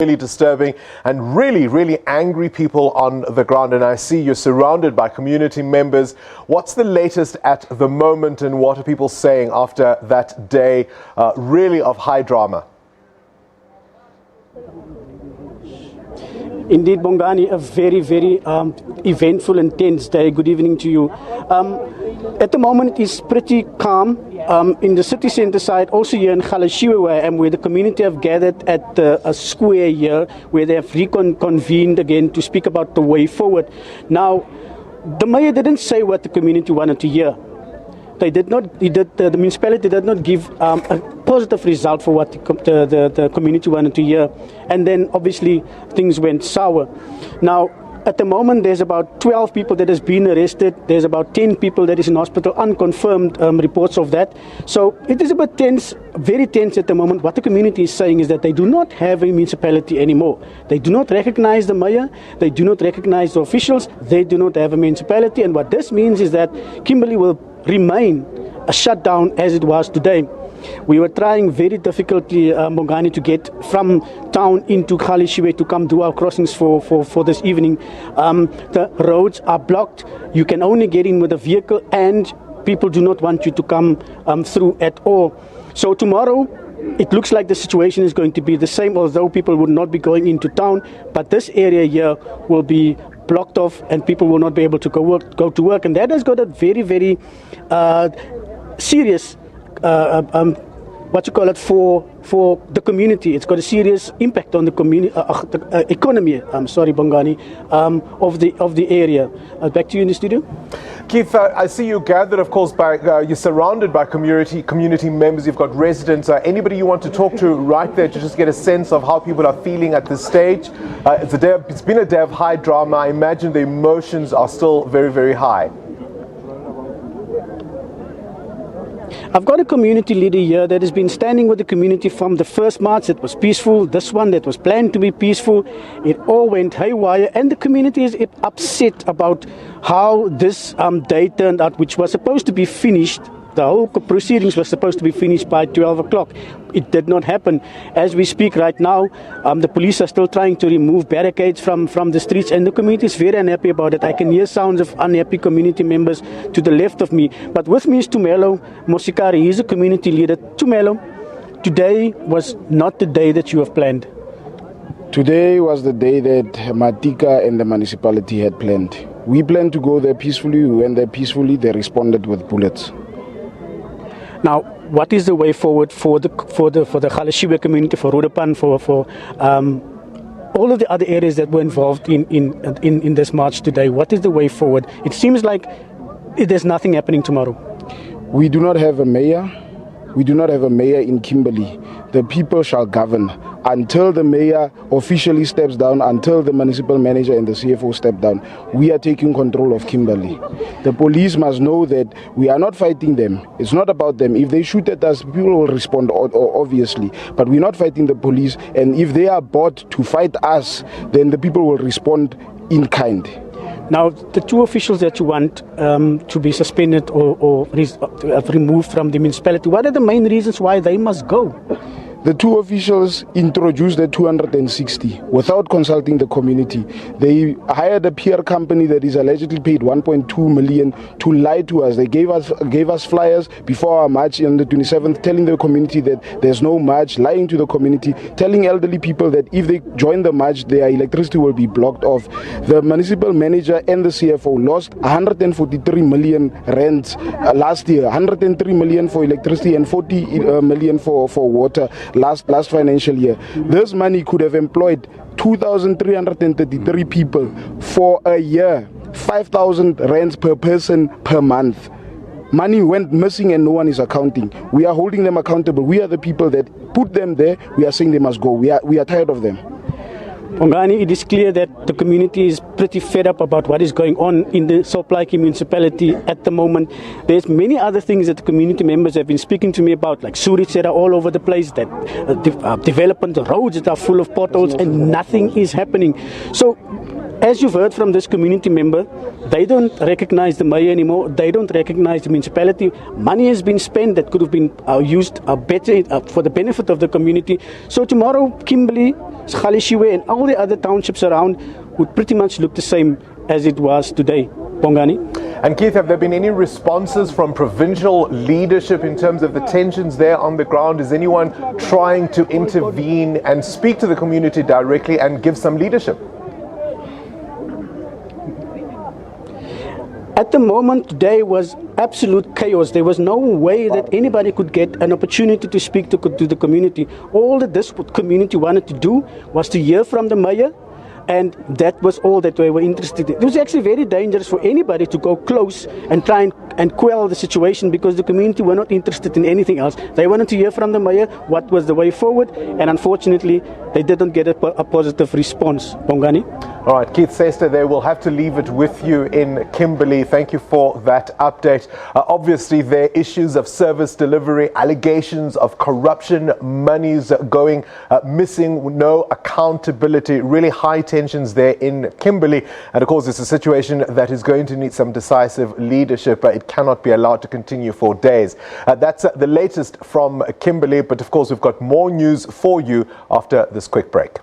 Really disturbing and really angry people on the ground, and I see you're surrounded by community members. What's the latest at the moment, and what are people saying after that day really of high drama? Indeed, Bongani, a very eventful and tense day. Good evening to you. At the moment, it is pretty calm in the city centre side, also here in Galashiwe, where I am, where the community have gathered at a square here, where they have reconvened again to speak about the way forward. Now, the mayor didn't say what the community wanted to hear. They did not. The municipality did not give a positive result for what the community wanted to hear, and then obviously things went sour. Now, at the moment, there's about 12 people that has been arrested. There's about 10 people that is in hospital, unconfirmed reports of that. So it is a bit tense, very tense at the moment. What the community is saying is that they do not have a municipality anymore. They do not recognize the mayor. They do not recognize the officials. They do not have a municipality. And what this means is that Kimberley will remain a shutdown as it was today. We were trying very difficultly, Bongani, to get from town into Galashiwe to come do our crossings for this evening. The roads are blocked. You can only get in with a vehicle, and people do not want you to come through at all. So tomorrow, it looks like the situation is going to be the same, although people would not be going into town. But this area here will be blocked off, and people will not be able to go to work. And that has got a very serious for the community. It's got a serious impact on the community, economy. Sorry, Bongani, of the area. Back to you in the studio. Keith, I see you gathered, of course, by you're surrounded by community members. You've got residents. Anybody you want to talk to right there to just get a sense of how people are feeling at this stage? It's been a day of high drama. I imagine the emotions are still very high. I've got a community leader here that has been standing with the community from the first march. It was peaceful. This one that was planned to be peaceful, it all went haywire, and the community is upset about how this day turned out, which was supposed to be finished. The whole proceedings were supposed to be finished by 12 o'clock. It did not happen. As we speak right now, the police are still trying to remove barricades from the streets, and the community is very unhappy about it. I can hear sounds of unhappy community members to the left of me. But with me is Tumelo Mosikari. He's a community leader. Tumelo, today was not the day that you have planned. Today was the day that Matika and the municipality had planned. We planned to go there peacefully. We went there peacefully. They responded with bullets. Now, what is the way forward for the Galashiwe community, for Rodepan, for all of the other areas that were involved in this march today? What is the way forward? It seems like there's nothing happening tomorrow. We do not have a mayor. We do not have a mayor in Kimberley. The people shall govern until the mayor officially steps down, until the municipal manager and the CFO step down. We are taking control of Kimberley. The police must know that we are not fighting them. It's not about them. If they shoot at us, people will respond, obviously. But we're not fighting the police. And if they are bought to fight us, then the people will respond in kind. Now, the two officials that you want to be suspended or removed from the municipality, what are the main reasons why they must go? The two officials introduced the 260 without consulting the community. They hired a PR company that is allegedly paid 1.2 million to lie to us. They gave us flyers before our march on the 27th, telling the community that there's no march, lying to the community, telling elderly people that if they join the march, their electricity will be blocked off. The municipal manager and the CFO lost 143 million rand last year, 103 million for electricity and 40 million for water. Last financial year. This money could have employed 2,333 people for a year, 5,000 rands per person per month. Money went missing and no one is accounting. We are holding them accountable. We are the people that put them there. We are saying they must go. We are tired of them. Bongani, it is clear that the community is pretty fed up about what is going on in the Sol Plaatje Municipality at the moment. There's many other things that the community members have been speaking to me about, like sewage that are all over the place, that development roads that are full of potholes, and nothing is happening. So As you've heard from this community member, they don't recognize the mayor anymore. They don't recognize the municipality. Money has been spent that could have been used better for the benefit of the community. So tomorrow, Kimberley, Galeshewe, and all the other townships around would pretty much look the same as it was today. Bongani? And Keith, have there been any responses from provincial leadership in terms of the tensions there on the ground? Is anyone trying to intervene and speak to the community directly and give some leadership? At the moment today was absolute chaos. There was no way that anybody could get an opportunity to speak to the community. All that this community wanted to do was to hear from the mayor, and that was all that they were interested in. It was actually very dangerous for anybody to go close and try and quell the situation, because the community were not interested in anything else. They wanted to hear from the mayor what was the way forward, and unfortunately they didn't get a positive response. Bongani? All right, Keith Sester there. We'll have to leave it with you in Kimberley. Thank you for that update. Obviously, there are issues of service delivery, allegations of corruption, monies going missing, no accountability, really high tensions there in Kimberley. And of course, it's a situation that is going to need some decisive leadership. It cannot be allowed to continue for days. That's the latest from Kimberley. But of course, we've got more news for you after this quick break.